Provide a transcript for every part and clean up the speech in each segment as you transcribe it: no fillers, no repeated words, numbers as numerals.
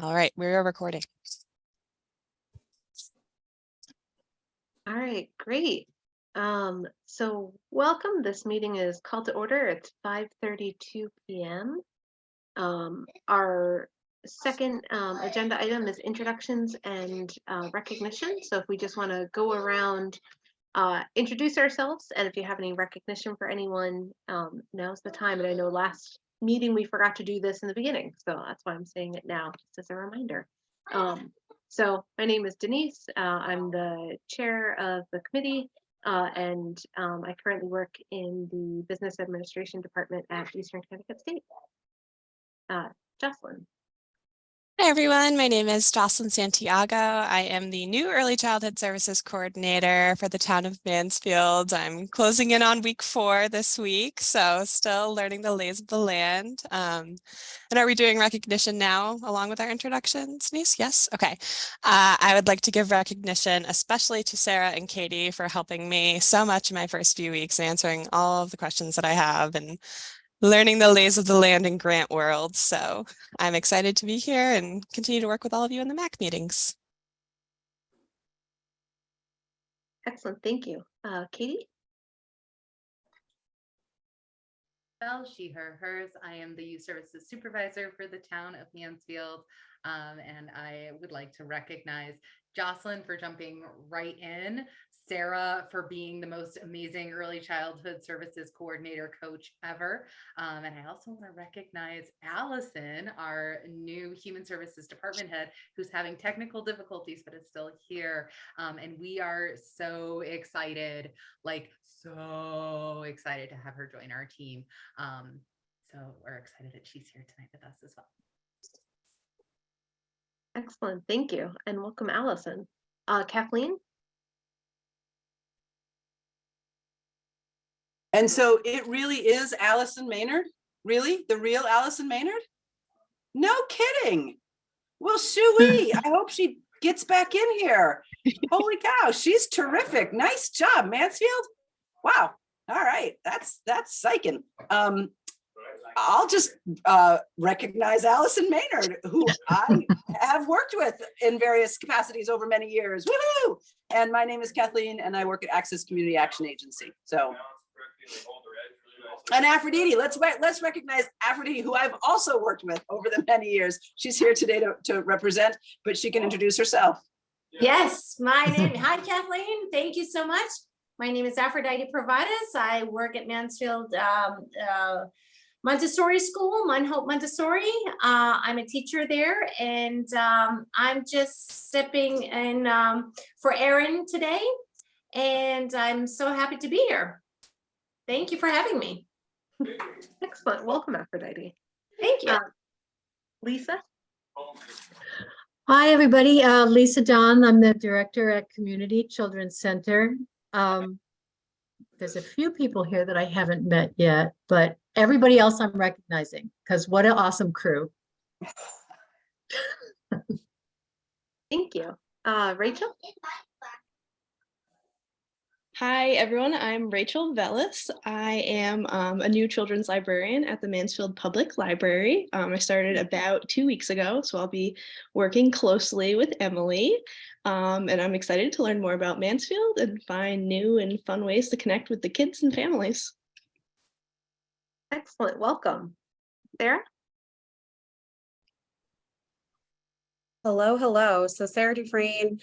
All right, we're recording. All right, great. So welcome. This meeting is called to order. It's 5:32 p.m. Our second agenda item is introductions and recognition. So if we just want to go around, introduce ourselves, and if you have any recognition for anyone, now's the time. And I know last meeting we forgot to do this in the beginning, so that's why I'm saying it now, just as a reminder. So my name is Denise. I'm the chair of the committee, and I currently work in the business administration department at Eastern Connecticut State. Jocelyn. Hi everyone, my name is Jocelyn Santiago. I am the new Early Childhood Services Coordinator for the town of Mansfield. I'm closing in on week 4 this week, so still learning the lays of the land. And are we doing recognition now along with our introductions, Denise? Yes? Okay. I would like to give recognition especially to Sarah and Katie for helping me so much in my first few weeks, answering all of the questions that I have and learning the lays of the land and grant world. So I'm excited to be here and continue to work with all of you in the MAC meetings. Excellent, thank you. Katie? Well, she, her, hers. I am the youth services supervisor for the town of Mansfield. And I would like to recognize Jocelyn for jumping right in, Sarah for being the most amazing early childhood services coordinator coach ever. And I also want to recognize Allison, our new human services department head, who's having technical difficulties, but is still here. And we are so excited, so excited to have her join our team. So we're excited that she's here tonight with us as well. Excellent, thank you, and welcome, Allison. Kathleen? And so it really is Allison Maynard? Really? The real Allison Maynard? No kidding. Well, shoo-wee. I hope she gets back in here. Holy cow, she's terrific. Nice job, Mansfield. Wow. All right, that's psyching. I'll just recognize Allison Maynard, who I have worked with in various capacities over many years. Woohoo! And my name is Kathleen, and I work at Access Community Action Agency. So, and Aphrodite, let's recognize Aphrodite, who I've also worked with over the many years. She's here today to represent, but she can introduce herself. Yes, my name. Hi, Kathleen. Thank you so much. My name is Aphrodite Providus. I work at Mansfield Montessori School, Hope Montessori. I'm a teacher there, and I'm just stepping in for Erin today, and I'm so happy to be here. Thank you for having me. Excellent, welcome, Aphrodite. Thank you. Lisa? Hi, everybody. Lisa Don. I'm the director at Community Children's Center. There's a few people here that I haven't met yet, but everybody else I'm recognizing, because what an awesome crew. Thank you. Rachel? Hi, everyone. I'm Rachel Vellis. I am a new children's librarian at the Mansfield Public Library. I started about 2 weeks ago, so I'll be working closely with Emily. And I'm excited to learn more about Mansfield and find new and fun ways to connect with the kids and families. Excellent, welcome. Sarah? Hello. So Sarah Dufresne,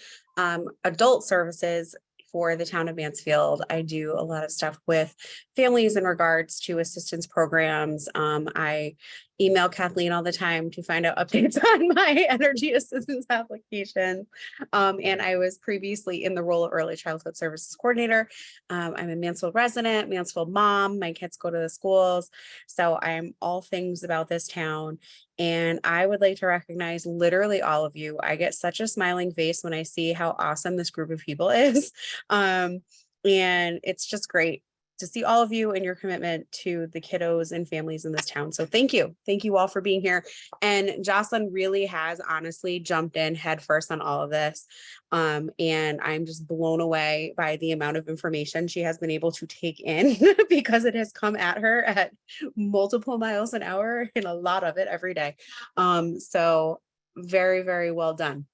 adult services for the town of Mansfield. I do a lot of stuff with families in regards to assistance programs. I email Kathleen all the time to find out updates on my energy assistance application. And I was previously in the role of early childhood services coordinator. I'm a Mansfield resident, Mansfield mom. My kids go to the schools. So I'm all things about this town. And I would like to recognize literally all of you. I get such a smiling face when I see how awesome this group of people is. And it's just great to see all of you and your commitment to the kiddos and families in this town. So thank you. Thank you all for being here. And Jocelyn really has honestly jumped in head first on all of this. And I'm just blown away by the amount of information she has been able to take in because it has come at her at multiple miles an hour and a lot of it every day. So very, very well done.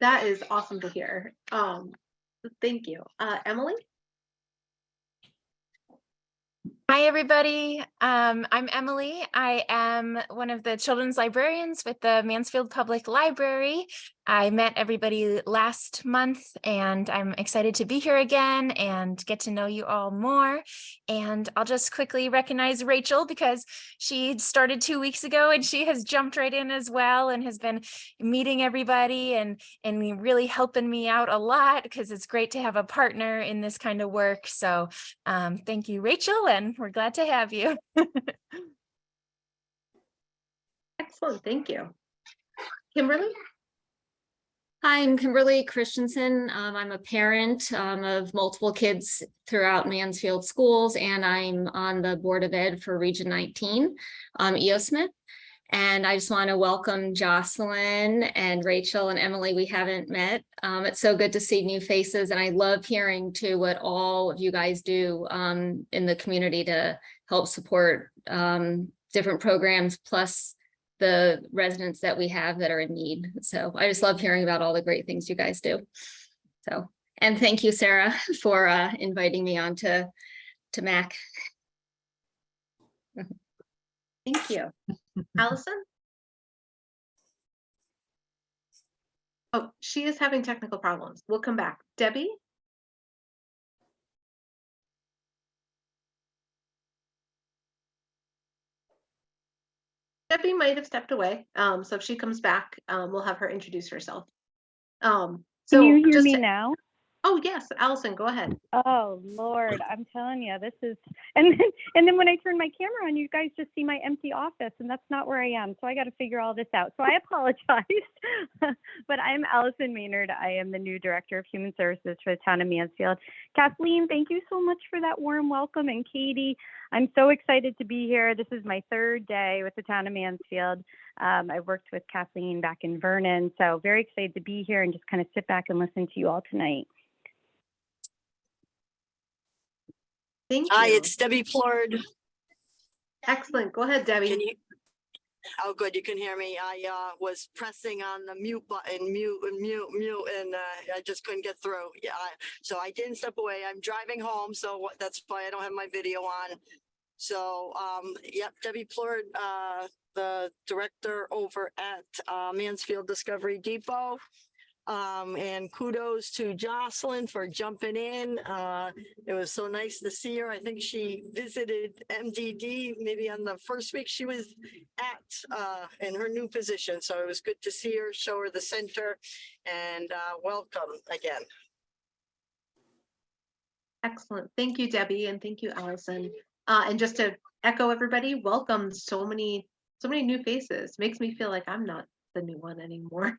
That is awesome to hear. Thank you. Emily? Hi, everybody. I'm Emily. I am one of the children's librarians with the Mansfield Public Library. I met everybody last month and I'm excited to be here again and get to know you all more. And I'll just quickly recognize Rachel because she started 2 weeks ago and she has jumped right in as well and has been meeting everybody and really helping me out a lot because it's great to have a partner in this kind of work. So thank you, Rachel, and we're glad to have you. Excellent, thank you. Kimberly? Hi, I'm Kimberly Christensen. I'm a parent of multiple kids throughout Mansfield schools, and I'm on the Board of Ed for Region 19, EO Smith. And I just want to welcome Jocelyn and Rachel and Emily. We haven't met. It's so good to see new faces, and I love hearing too what all of you guys do in the community to help support different programs, plus the residents that we have that are in need. So I just love hearing about all the great things you guys do. So, and thank you, Sarah, for inviting me on to MAC. Thank you. Allison? Oh, she is having technical problems. We'll come back. Debbie? Debbie might have stepped away. So if she comes back, we'll have her introduce herself. So Can you hear just me to- now? Oh, yes, Allison, go ahead. Oh Lord, I'm telling you, this is and then when I turn my camera on, you guys just see my empty office, and that's not where I am. So I got to figure all this out. So I apologize, but I'm Allison Maynard. I am the new Director of Human Services for the town of Mansfield. Kathleen, thank you so much for that warm welcome, and Katie, I'm so excited to be here. This is my third day with the town of Mansfield. I worked with Kathleen back in Vernon, so very excited to be here and just kind of sit back and listen to you all tonight. Thank Hi, you. it's Debbie Plord. Excellent. Go ahead, Debbie. Can you? Oh, good. You can hear me. I was pressing on the mute button, mute, and I just couldn't get through. Yeah, so I didn't step away. I'm driving home, so that's why I don't have my video on. So, yep, Debbie Plord, the director over at Mansfield Discovery Depot. And kudos to Jocelyn for jumping in. It was so nice to see her. I think she visited MDD maybe on the first week she was at in her new position. So it was good to see her, show her the center, and welcome again. Excellent. Thank you, Debbie, and thank you, Allison. And just to echo everybody, welcome so many new faces. Makes me feel like I'm not the new one anymore.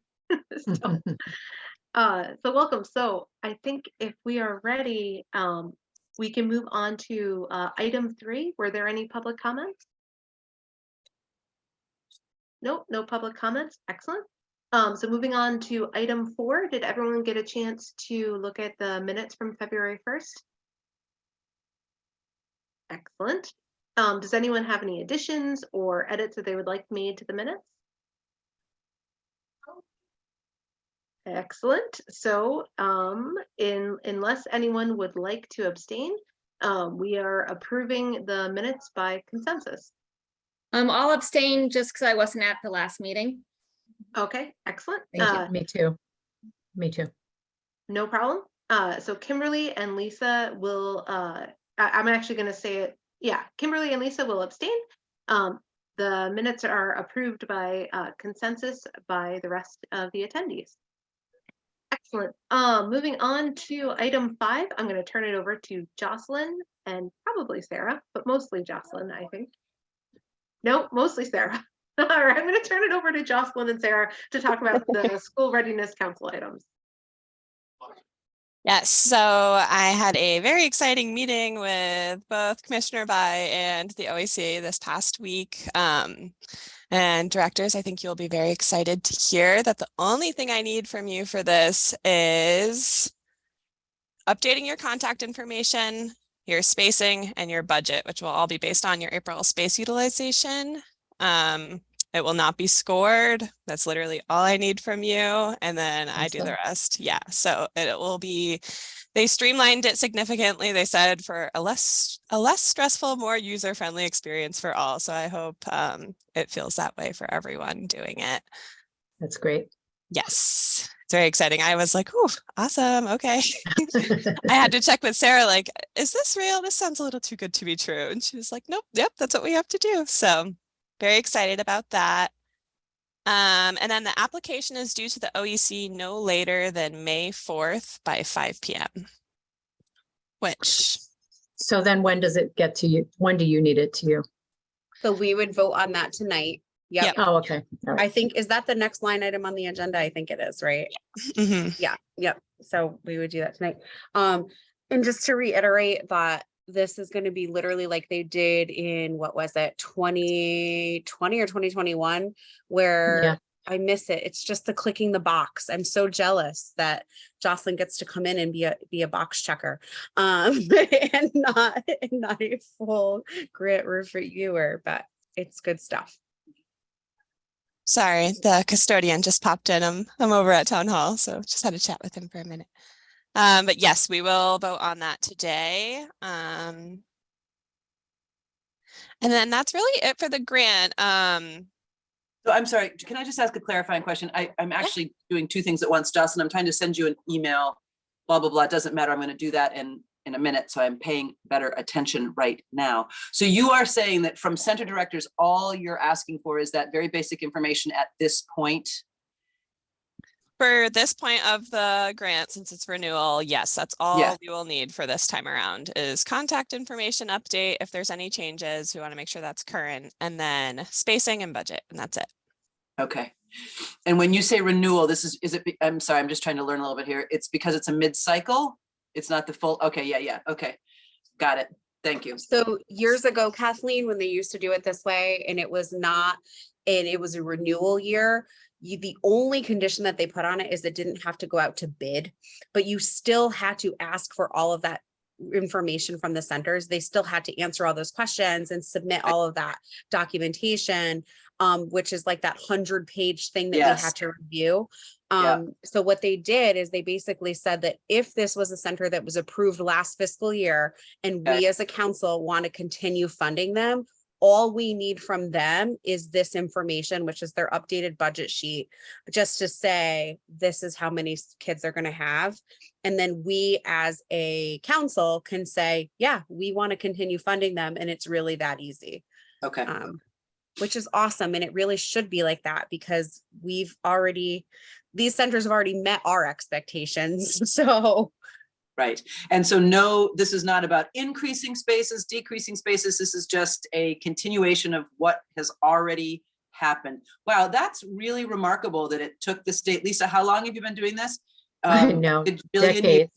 So, so welcome. So I think if we are ready, we can move on to item 3. Were there any public comments? Nope, no public comments. Excellent. So moving on to item 4, did everyone get a chance to look at the minutes from February 1st? Excellent. Does anyone have any additions or edits that they would like made to the minutes? Excellent. So unless anyone would like to abstain, we are approving the minutes by consensus. I'll abstain just because I wasn't at the last meeting. Okay, excellent. Thank you. Me too. Me too. No problem. So Kimberly and Lisa will, I'm actually going to say it. Yeah, Kimberly and Lisa will abstain. The minutes are approved by consensus by the rest of the attendees. Excellent. Moving on to item 5, I'm going to turn it over to Jocelyn and probably Sarah, but mostly Jocelyn, I think. No, mostly Sarah. All right, I'm going to turn it over to Jocelyn and Sarah to talk about the School Readiness Council items. Yes, so I had a very exciting meeting with both Commissioner Bai and the OAC this past week. And directors, I think you'll be very excited to hear that the only thing I need from you for this is updating your contact information, your spacing, and your budget, which will all be based on your April space utilization. It will not be scored. That's literally all I need from you. And then I do the Awesome. rest. Yeah. So it will be, they streamlined it significantly. They said for a less stressful, more user-friendly experience for all. So I hope it feels that way for everyone doing it. That's great. Yes, it's very exciting. I was like, oh, awesome. Okay. I had to check with Sarah, like, is this real? This sounds a little too good to be true. And she was like, nope, yep, that's what we have to do. So very excited about that. And then the application is due to the OEC no later than May 4th by 5 p.m. Which. So then when does it get to you? When do you need it to you? So we would vote on that tonight. Yep. Oh, okay. All I right. think, is that the next line item on the agenda? I think it is, right? Mhm. Yeah, yep. So we would do that tonight. And just to reiterate that this is going to be literally like they did in, what was it, 2020 or 2021, where Yeah. I miss it. It's just the clicking the box. I'm so jealous that Jocelyn gets to come in and be a box checker, and not a full grant reviewer, but it's good stuff. Sorry, the custodian just popped in. I'm over at town hall, so just had to chat with him for a minute. But yes, we will vote on that today. And then that's really it for the grant. So I'm sorry, can I just ask a clarifying question? I'm actually doing two things at once, Jocelyn. I'm trying to send you an email, blah, blah, blah. It doesn't matter. I'm going to do that in a minute. So I'm paying better attention right now. So you are saying that from center directors, all you're asking for is that very basic information at this point? For this point of the grant, since it's renewal, yes, that's all we will need for this time around is contact information update. If there's any changes, we want to make sure that's current, and then spacing and budget, and that's it. Okay. And when you say renewal, is it, I'm sorry, I'm just trying to learn a little bit here. It's because it's a mid-cycle? It's not the full, okay, yeah, okay. Got it. Thank you. So years ago, Kathleen, when they used to do it this way, and it was a renewal year, the only condition that they put on it is it didn't have to go out to bid, but you still had to ask for all of that information from the centers. They still had to answer all those questions and submit all of that documentation, which is like that 100-page thing that we had to review. So what they did is they basically said that if this was a center that was approved last fiscal year and we as a council want to continue funding them, all we need from them is this information, which is their updated budget sheet, just to say, this is how many kids they're going to have. And then we as a council can say, yeah, we want to continue funding them. And it's really that easy. Okay. Which is awesome. And it really should be like that because these centers have already met our expectations. So. Right. And so no, this is not about increasing spaces, decreasing spaces. This is just a continuation of what has already happened. Wow, that's really remarkable that it took the state. Lisa, how long have you been doing this? I know, decades.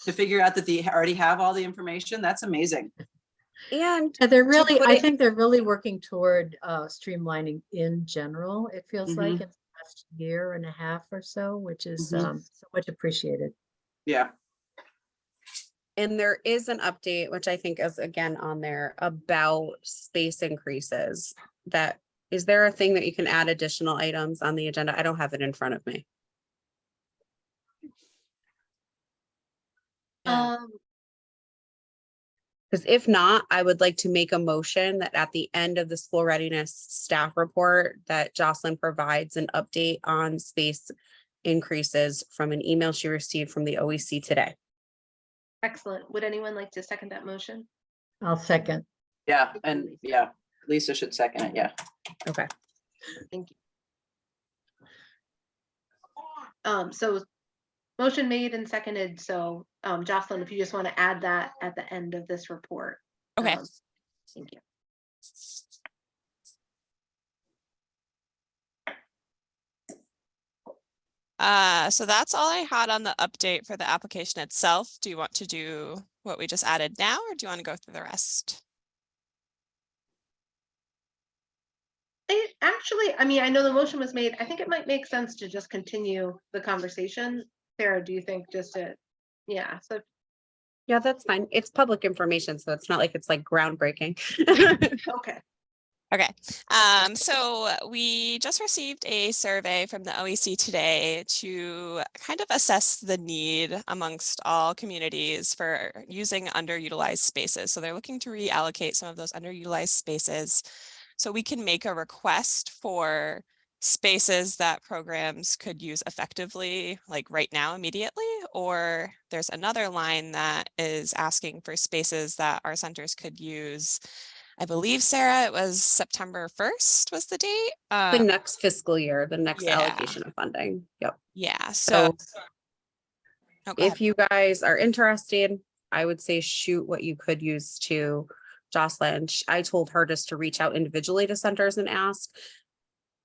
To figure out that they already have all the information. That's amazing. And they're really, I think they're really working toward streamlining in general. It feels like in the last year and a half or so, which is so much appreciated. Yeah. And there is an update, which I think is again on there about space increases. Is there a thing that you can add additional items on the agenda? I don't have it in front of me. Because if not, I would like to make a motion that at the end of the school readiness staff report that Jocelyn provides an update on space increases from an email she received from the OEC today. Excellent. Would anyone like to second that motion? I'll second. Yeah, and yeah, Lisa should second it. Yeah. Okay. Thank you. So motion made and seconded. So Jocelyn, if you just want to add that at the end of this report. Okay. Thank you. So that's all I had on the update for the application itself. Do you want to do what we just added now, or do you want to go through the rest? I mean, I know the motion was made. I think it might make sense to just continue the conversation. Sarah, do you think yeah, so. Yeah, that's fine. It's public information, so it's not like it's like groundbreaking. Okay. Okay, so we just received a survey from the OEC today to kind of assess the need amongst all communities for using underutilized spaces. So they're looking to reallocate some of those underutilized spaces so we can make a request for spaces that programs could use effectively, like right now, immediately, or there's another line that is asking for spaces that our centers could use. I believe, Sarah, it was September 1st was the date. The next fiscal year, the next Yeah. allocation of funding. Yep. Yeah, So oh, go ahead. if you guys are interested, I would say shoot what you could use to Jocelyn. I told her just to reach out individually to centers and ask.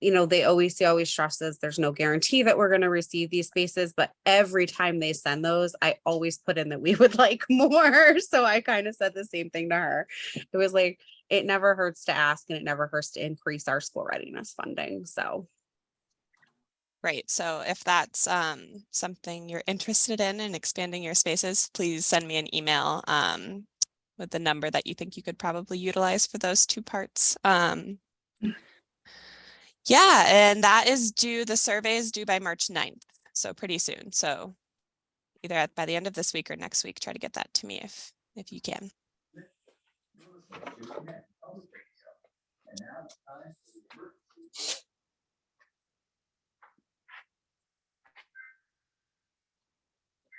You know, the OEC always stresses there's no guarantee that we're going to receive these spaces, but every time they send those, I always put in that we would like more. So I kind of said the same thing to her. It was like, it never hurts to ask and it never hurts to increase our school readiness funding. So. Right. So if that's something you're interested in expanding your spaces, please send me an email with the number that you think you could probably utilize for those two parts. Yeah, and that is due, the survey is due by March 9th, so pretty soon. So either by the end of this week or next week, try to get that to me if you can.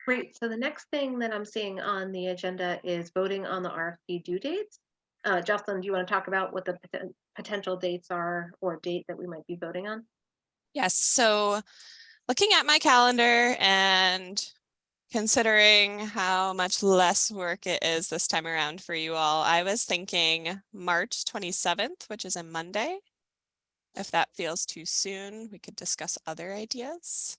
Great. So the next thing that I'm seeing on the agenda is voting on the RFP due dates. Jocelyn, do you want to talk about what the potential dates are or date that we might be voting on? Yes. So looking at my calendar and considering how much less work it is this time around for you all, I was thinking March 27th, which is a Monday. If that feels too soon, we could discuss other ideas.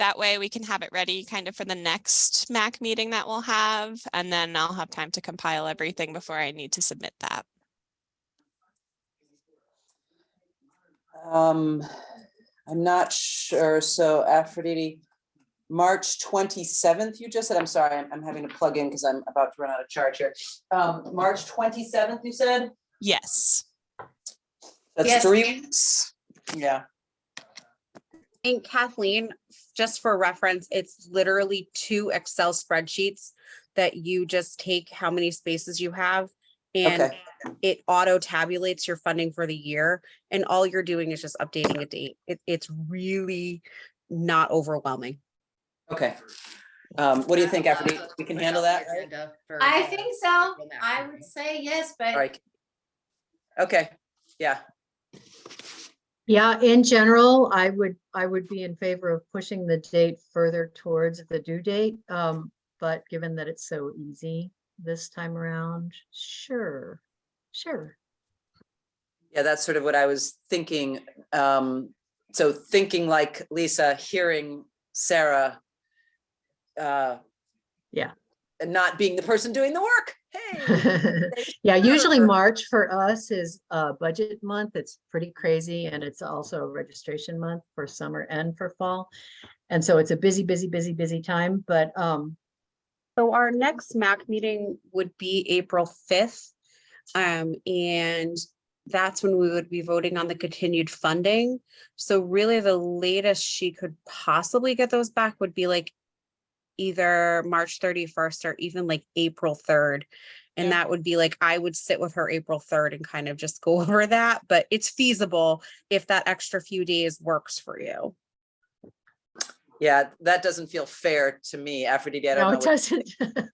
That way we can have it ready kind of for the next MAC meeting that we'll have, and then I'll have time to compile everything before I need to submit that. I'm not sure. So Aphrodite, March 27th, you just said, I'm sorry, I'm having to plug in because I'm about to run out of charge here. March 27th, you said? Yes. That's Yes. 3 weeks. Yeah. And Kathleen, just for reference, it's literally 2 Excel spreadsheets that you just take how many spaces you have and Okay. it auto tabulates your funding for the year. And all you're doing is just updating a date. It's really not overwhelming. Okay. What do you think, Aphrodite? We can handle that, right? I think so. I would say yes, but All right. Okay. Yeah. Yeah, in general, I would be in favor of pushing the date further towards the due date. But given that it's so easy this time around, sure. Yeah, that's sort of what I was thinking. So thinking like Lisa, hearing Sarah, Yeah. and not being the person doing the work. Hey. Yeah, usually March for us is budget month. It's pretty crazy. And it's also a registration month for summer and for fall. And so it's a busy time. But So our next MAC meeting would be April 5th. And that's when we would be voting on the continued funding. So really the latest she could possibly get those back would be like either March 31st or even like April 3rd. And that would be like, I would sit with her April 3rd and kind of just go over that, but it's feasible if that extra few days works for you. Yeah, that doesn't feel fair to me, Aphrodite. I don't no, know. it doesn't.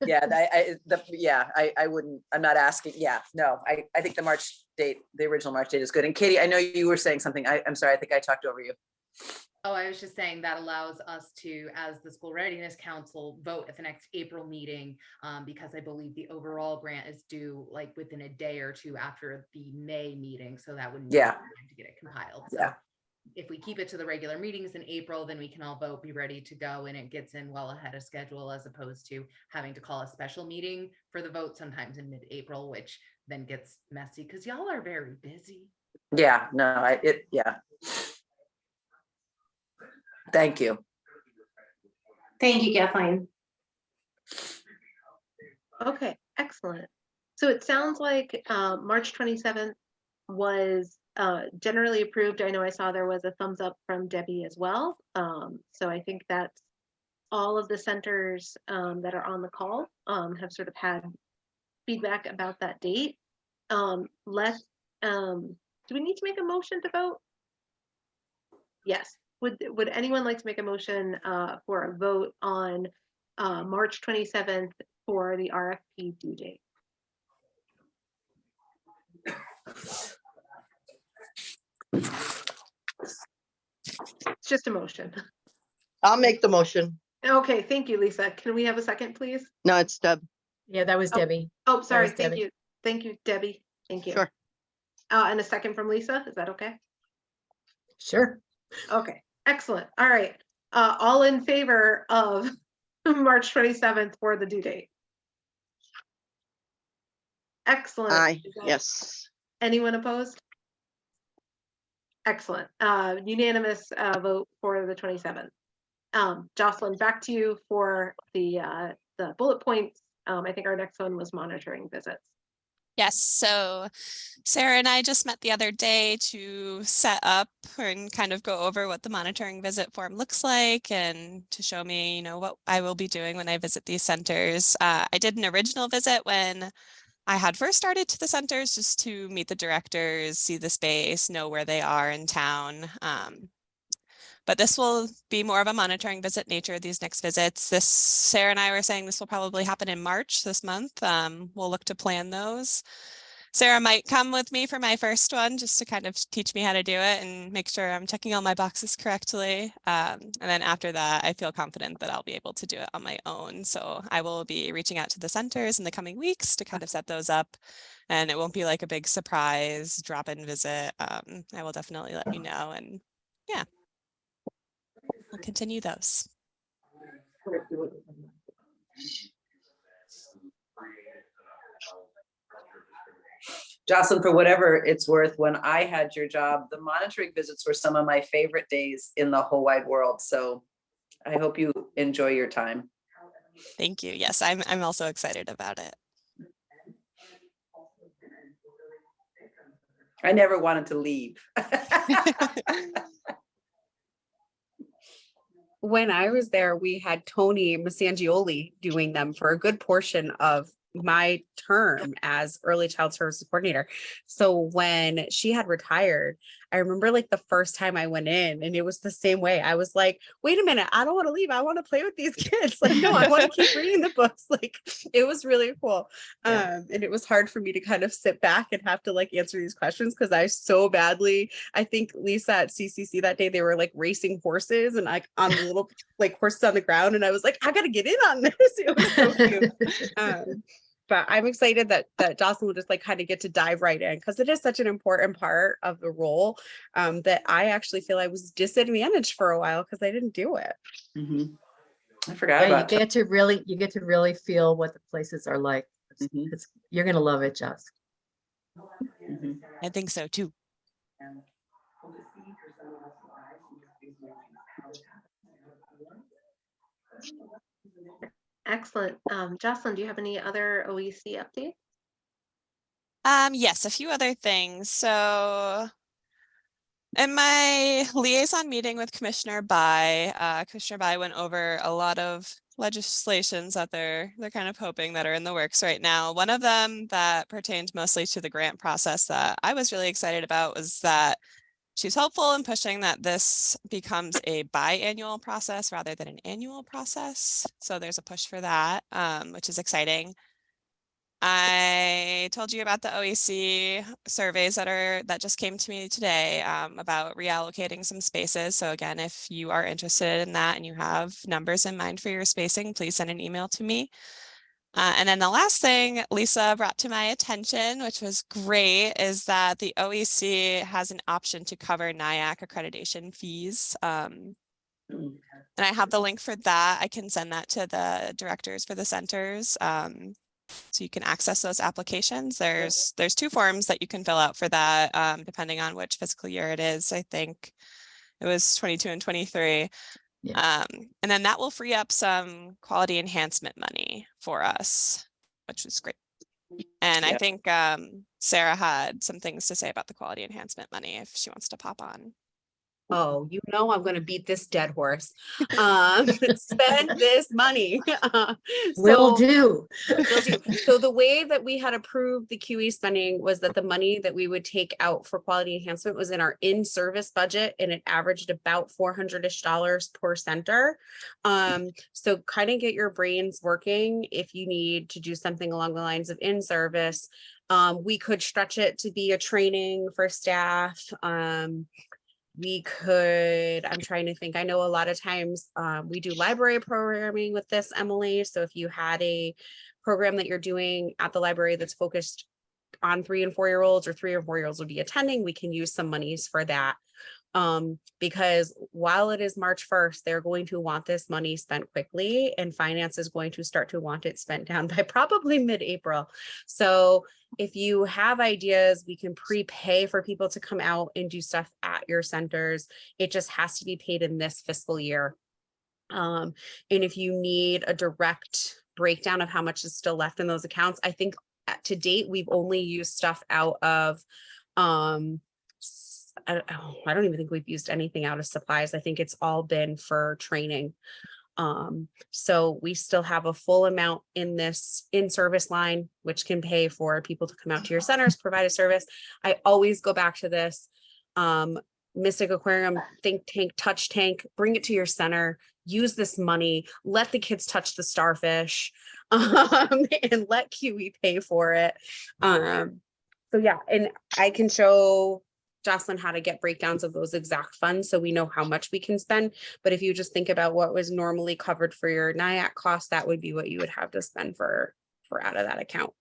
Yeah, I wouldn't, I'm not asking. Yeah, no, I think the March date, the original March date is good. And Katie, I know you were saying something. I'm sorry, I think I talked over you. Oh, I was just saying that allows us to, as the School Readiness Council, vote at the next April meeting, because I believe the overall grant is due like within a day or two after the May meeting. So that wouldn't be time to get it compiled. So Yeah. If we keep it to the regular meetings in April, then we can all vote, be ready to go, and it gets in well ahead of schedule, as opposed to having to call a special meeting for the vote sometimes in mid-April, which then gets messy because y'all are very busy. Yeah, no, yeah. Thank you. thank you, Kathleen. Okay, excellent. So it sounds like March 27th was generally approved. I know I saw there was a thumbs up from Debbie as well. So I think that's all of the centers that are on the call have sort of had feedback about that date. Let's, do we need to make a motion to vote? Yes. Would anyone like to make a motion for a vote on March 27th for the RFP due date? It's just a motion. I'll make the motion. Okay, thank you, Lisa. Can we have a second, please? No, it's Deb. Yeah, that was Oh, Debbie. Oh, sorry. was Thank Debbie. you. Thank you, Debbie. Thank you. Sure. And a second from Lisa. Is that okay? Sure. Okay, excellent. All right. All in favor of March 27th for the due date? Excellent. Aye, yes. Anyone opposed? Excellent. Unanimous vote for the 27th. Jocelyn, back to you for the bullet points. I think our next one was monitoring visits. Yes, so Sarah and I just met the other day to set up and kind of go over what the monitoring visit form looks like and to show me, you know, what I will be doing when I visit these centers. I did an original visit when I had first started to the centers just to meet the directors, see the space, know where they are in town. But this will be more of a monitoring visit nature, these next visits. Sarah and I were saying this will probably happen in March this month. We'll look to plan those. Sarah might come with me for my first one just to kind of teach me how to do it and make sure I'm checking all my boxes correctly. And then after that, I feel confident that I'll be able to do it on my own. So I will be reaching out to the centers in the coming weeks to kind of set those up. And it won't be like a big surprise drop-in visit. I will definitely let you know. And yeah. We'll continue those. Jocelyn, for whatever it's worth, when I had your job, the monitoring visits were some of my favorite days in the whole wide world. So I hope you enjoy your time. Thank you. Yes, I'm also excited about it. I never wanted to leave. When I was there, we had Tony Masangioli doing them for a good portion of my term as early child services coordinator. So when she had retired, I remember like the first time I went in and it was the same way. I was like, wait a minute, I don't want to leave. I want to play with these kids. Like, no, I want to keep reading the books. Like, it was really cool. And it was hard for me to kind of sit back and have to like answer these questions because I think Lisa at CCC that day, they were like racing horses and like on the little like horses on the ground. And I was like, I got to get in on this. It was so cute. But I'm excited that Jocelyn will just like kind of get to dive right in because it is such an important part of the role that I actually feel I was disadvantaged for a while because I didn't do it. Mm-hmm. I forgot Yeah, about you get to really feel what the places are like. You're gonna love it, Joss. I think so too. Excellent. Jocelyn, do you have any other OEC updates? Yes, a few other things. So in my liaison meeting with Commissioner Bai went over a lot of legislations that they're kind of hoping that are in the works right now. One of them that pertained mostly to the grant process that I was really excited about was that she's hopeful in pushing that this becomes a biannual process rather than an annual process. So there's a push for that, which is exciting. I told you about the OEC surveys that just came to me today about reallocating some spaces. So again, if you are interested in that and you have numbers in mind for your spacing, please send an email to me. And then the last thing Lisa brought to my attention, which was great, is that the OEC has an option to cover NIAC accreditation fees. And I have the link for that. I can send that to the directors for the centers. So you can access those applications. There's 2 forms that you can fill out for that, depending on which fiscal year it is. I think it was 22 and 23. Yeah. And then that will free up some quality enhancement money for us, which was great. And I Yeah. think Sarah had some things to say about the quality enhancement money if she wants to pop on. Oh, you know, I'm gonna beat this dead horse. Spend this money. Will So do. will do. So the way that we had approved the QE spending was that the money that we would take out for quality enhancement was in our in-service budget, and it averaged about $400-ish per center. So kind of get your brains working if you need to do something along the lines of in-service. We could stretch it to be a training for staff. We could, I'm trying to think, I know a lot of times we do library programming with this, Emily. So if you had a program that you're doing at the library that's focused on 3 and 4-year-olds, or 3 or 4-year-olds would be attending, we can use some monies for that. Because while it is March 1st, they're going to want this money spent quickly, and finance is going to start to want it spent down by probably mid-April. So if you have ideas, we can prepay for people to come out and do stuff at your centers. It just has to be paid in this fiscal year. And if you need a direct breakdown of how much is still left in those accounts, I think to date, we've only used stuff out of, I don't even think we've used anything out of supplies. I think it's all been for training. So we still have a full amount in this in-service line, which can pay for people to come out to your centers, provide a service. I always go back to this, Mystic Aquarium, think tank, touch tank, bring it to your center, use this money, let the kids touch the starfish, and let QE pay for it. So yeah, and I can show Jocelyn how to get breakdowns of those exact funds so we know how much we can spend. But if you just think about what was normally covered for your NIAC cost, that would be what you would have to spend for out of that account.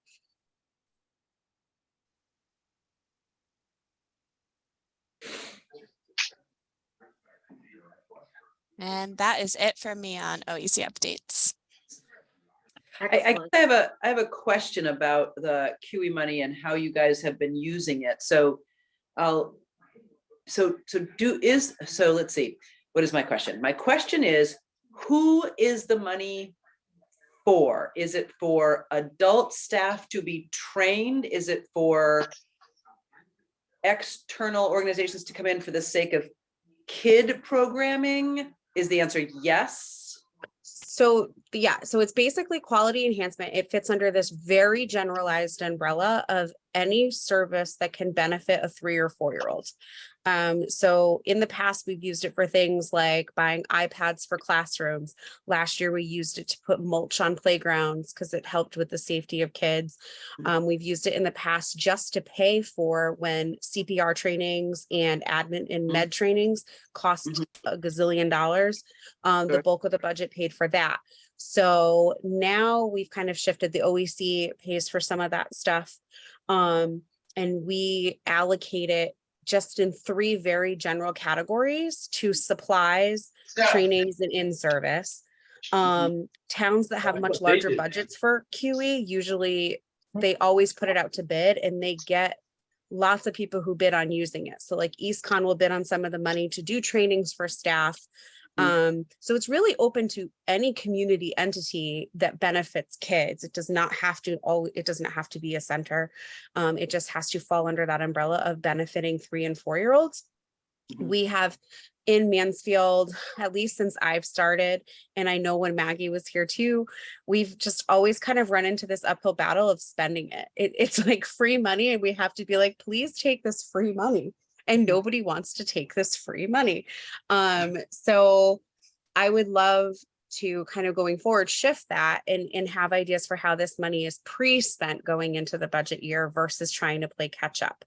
And that is it for me on OEC updates. I have a question about the QE money and how you guys have been using it. So let's see, what is my question? My question is, who is the money for? Is it for adult staff to be trained? Is it for external organizations to come in for the sake of kid programming? Is the answer yes? So yeah, so it's basically quality enhancement. It fits under this very generalized umbrella of any service that can benefit a 3 or 4-year-old. So in the past, we've used it for things like buying iPads for classrooms. Last year, we used it to put mulch on playgrounds because it helped with the safety of kids. We've used it in the past just to pay for when CPR trainings and admin and med trainings cost a gazillion dollars. The bulk of the budget paid for that. So now we've kind of shifted. The OEC pays for some of that stuff. And we allocate it just in 3 very general categories to supplies, trainings, and in-service. Towns that have much larger budgets for QE, usually they always put it out to bid, and they get lots of people who bid on using it. So like EastCon will bid on some of the money to do trainings for staff. So it's really open to any community entity that benefits kids. It does not have to be a center. It just has to fall under that umbrella of benefiting 3 and 4-year-olds. We have in Mansfield, at least since I've started, and I know when Maggie was here too, we've just always kind of run into this uphill battle of spending it. It's like free money, and we have to be like, please take this free money. And nobody wants to take this free money. So I would love to kind of going forward, shift that and have ideas for how this money is pre-spent going into the budget year versus trying to play catch up.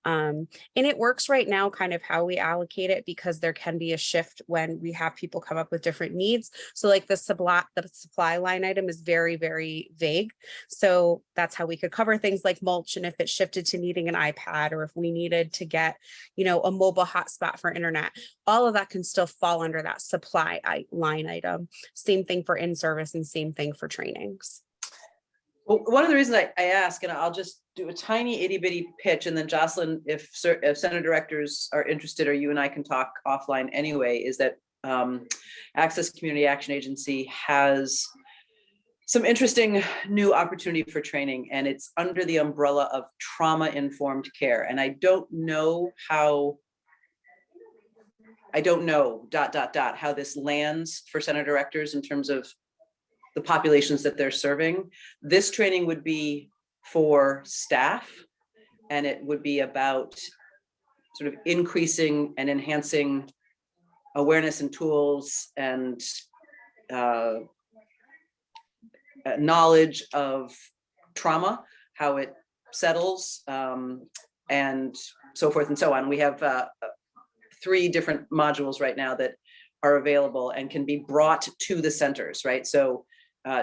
And it works right now kind of how we allocate it, because there can be a shift when we have people come up with different needs. So like the supply line item is very, very vague. So that's how we could cover things like mulch. And if it shifted to needing an iPad, or if we needed to get, a mobile hotspot for internet, all of that can still fall under that supply line item. Same thing for in-service and same thing for trainings. Well, one of the reasons I ask, and I'll just do a tiny itty bitty pitch, and then Jocelyn, if center directors are interested, or you and I can talk offline anyway, is that Access Community Action Agency has some interesting new opportunity for training, and it's under the umbrella of trauma-informed care. And I don't know how how this lands for center directors in terms of the populations that they're serving. This training would be for staff, and it would be about sort of increasing and enhancing awareness and tools and knowledge of trauma, how it settles, and so forth and so on. We have 3 different modules right now that are available and can be brought to the centers, right? So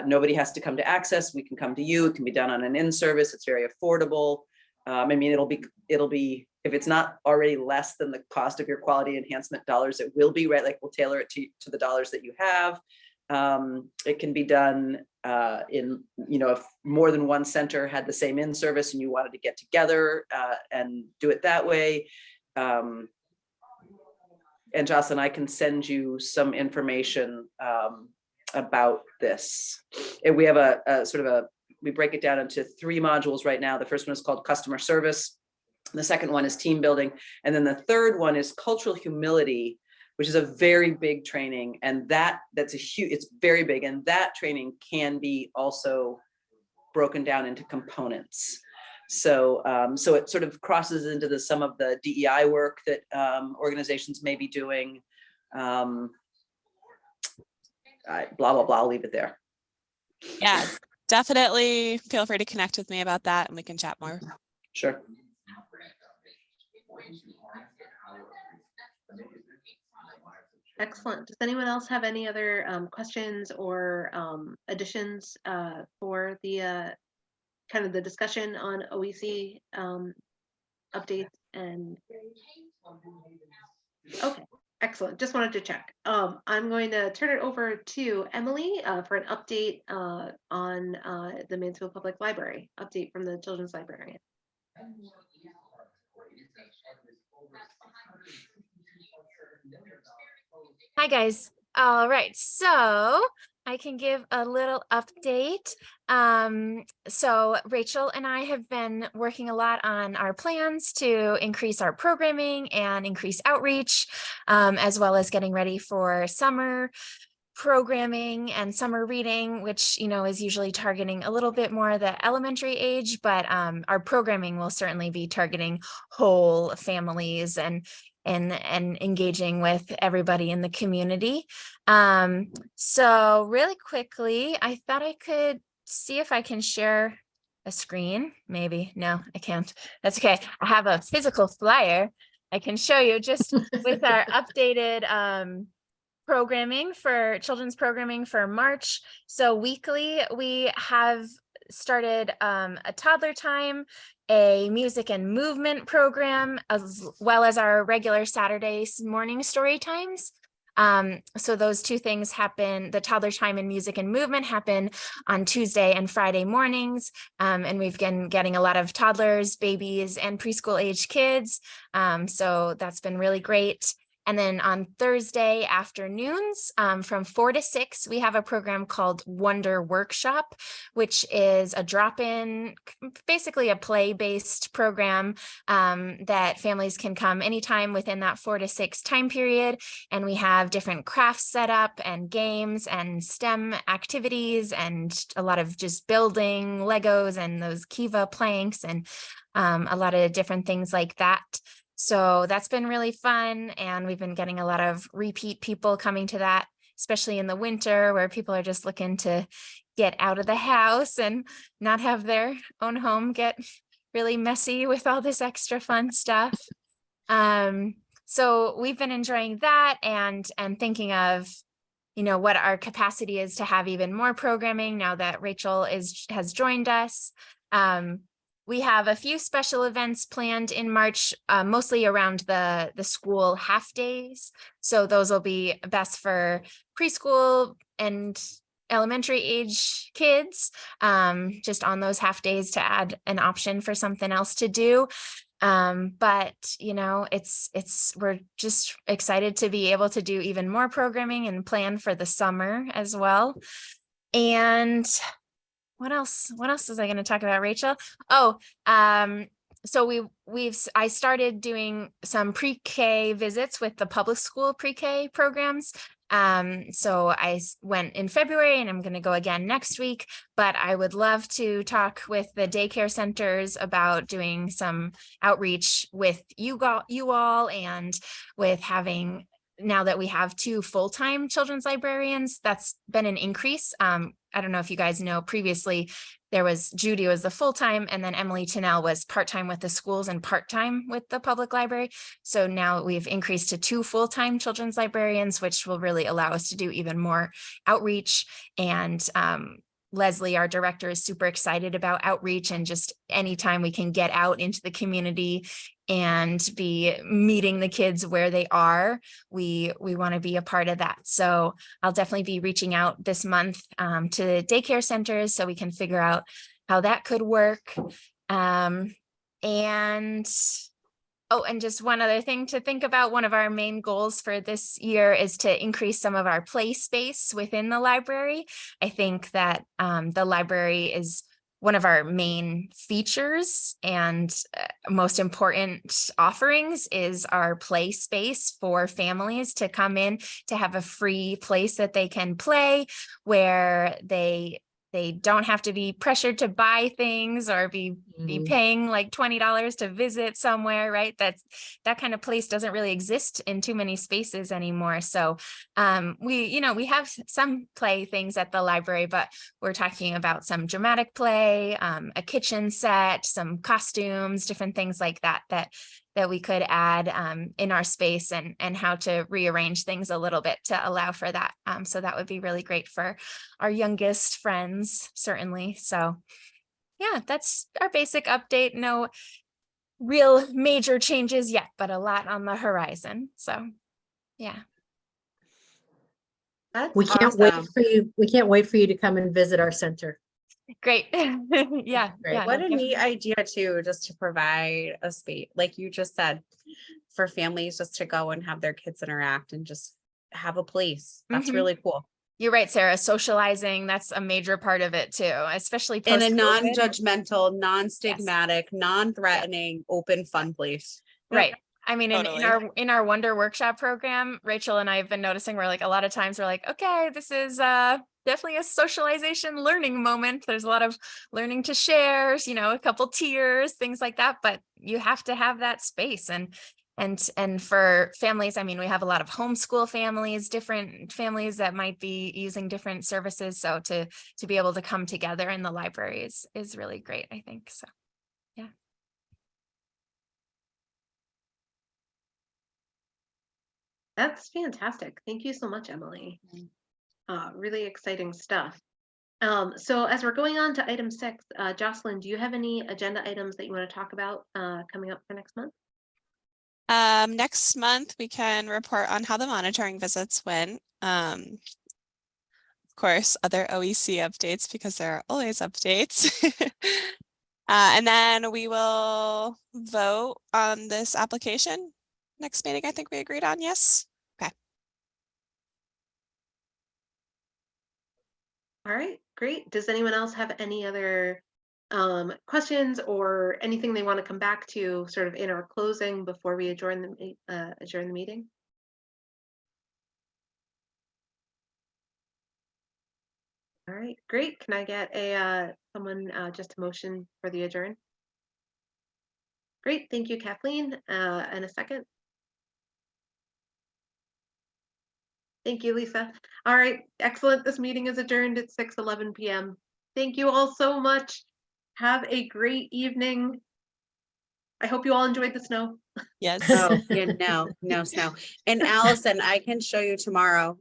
nobody has to come to Access. We can come to you. It can be done on an in-service. It's very affordable. I mean, it'll be, if it's not already less than the cost of your quality enhancement dollars, it will be, right? Like, we'll tailor it to the dollars that you have. It can be done in, if more than one center had the same in-service and you wanted to get together and do it that way. And Jocelyn, I can send you some information about this. And we have a we break it down into 3 modules right now. The first one is called customer service. The second one is team building. And then the third one is cultural humility, which is a very big training. And it's very big. And that training can be also broken down into components. So it sort of crosses into some of the DEI work that organizations may be doing. Blah, blah, blah, I'll leave it there. Yeah, definitely feel free to connect with me about that and we can chat more. Sure. Excellent. Does anyone else have any other questions or additions for the kind of the discussion on OEC updates? And okay, excellent. Just wanted to check. I'm going to turn it over to Emily for an update on the Mansfield Public Library, update from the children's librarian. Hi guys. All right, so I can give a little update. So Rachel and I have been working a lot on our plans to increase our programming and increase outreach, as well as getting ready for summer programming and summer reading, which, is usually targeting a little bit more the elementary age, but our programming will certainly be targeting whole families and engaging with everybody in the community. So really quickly, I thought I could see if I can share a screen. Maybe, no, I can't. That's okay. I have a physical flyer I can show you just with our updated children's programming for March. So weekly, we have started a toddler time, a music and movement program, as well as our regular Saturday morning story times. So those 2 things happen, the toddler time and music and movement happen on Tuesday and Friday mornings. And we've been getting a lot of toddlers, babies, and preschool age kids. So that's been really great. And then on Thursday afternoons from 4 to 6, we have a program called Wonder Workshop, which is a drop-in, basically a play-based program that families can come anytime within that 4 to 6 time period. And we have different crafts set up and games and STEM activities and a lot of just building Legos and those Kiva planks and a lot of different things like that. So that's been really fun. And we've been getting a lot of repeat people coming to that, especially in the winter where people are just looking to get out of the house and not have their own home get really messy with all this extra fun stuff. So we've been enjoying that and thinking of, what our capacity is to have even more programming now that Rachel has joined us. We have a few special events planned in March, mostly around the school half days. So those will be best for preschool and elementary age kids, just on those half days to add an option for something else to do. But we're just excited to be able to do even more programming and plan for the summer as well. And what else was I going to talk about, Rachel? Oh, so I started doing some pre-K visits with the public school pre-K programs. So I went in February and I'm going to go again next week, but I would love to talk with the daycare centers about doing some outreach with you all and with having, now that we have 2 full-time children's librarians, that's been an increase. I don't know if you guys know, previously there was Judy was the full-time, and then Emily Tinnell was part-time with the schools and part-time with the public library. So now we've increased to 2 full-time children's librarians, which will really allow us to do even more outreach. And Leslie, our director, is super excited about outreach, and just anytime we can get out into the community and be meeting the kids where they are, we want to be a part of that. So I'll definitely be reaching out this month to daycare centers so we can figure out how that could work. And just one other thing to think about, one of our main goals for this year is to increase some of our play space within the library. I think that the library is one of our main features and most important offerings is our play space for families to come in, to have a free place that they can play, where they don't have to be pressured to buy things or be paying like $20 to visit somewhere, right? That kind of place doesn't really exist in too many spaces anymore. So we have some play things at the library, but we're talking about some dramatic play, a kitchen set, some costumes, different things like that we could add in our space, and how to rearrange things a little bit to allow for that. So that would be really great for our youngest friends, certainly. So yeah, that's our basic update. No real major changes yet, but a lot on the horizon. So yeah. That's We can't wait awesome. for you. We can't wait for you to come and visit our center. Great. Yeah. Great. Yeah, What no, a neat idea too, just to provide a space, like you just said, for families just to go and have their kids interact and just have a place. That's really cool. You're right, Sarah. Socializing, that's a major part of it too, especially In a post-COVID. non-judgmental, non-stigmatic, non-threatening, open, fun place. Right. I mean, Totally. in our Wonder Workshop program, Rachel and I have been noticing we're like, a lot of times we're like, okay, this is definitely a socialization learning moment. There's a lot of learning to share, a couple tears, things like that, but you have to have that space. And for families, I mean, we have a lot of homeschool families, different families that might be using different services. So to be able to come together in the library is really great, I think. So yeah. That's fantastic. Thank you so much, Emily. Really exciting stuff. So as we're going on to item 6, Jocelyn, do you have any agenda items that you want to talk about coming up for next month? Next month, we can report on how the monitoring visits went. Of course, other OEC updates, because there are always updates. And then we will vote on this application next meeting. I think we agreed on, yes? Okay. All right, great. Does anyone else have any other questions or anything they want to come back to sort of in our closing before we adjourn the meeting? All right, great. Can I get someone just a motion for the adjourn? Great, thank you, Kathleen. And a second. Thank you, Lisa. All right, excellent. This meeting is adjourned at 6:11 p.m. Thank you all so much. Have a great evening. I hope you all enjoyed the snow. Yes. Oh, yeah, no snow. And Allison, I can show you tomorrow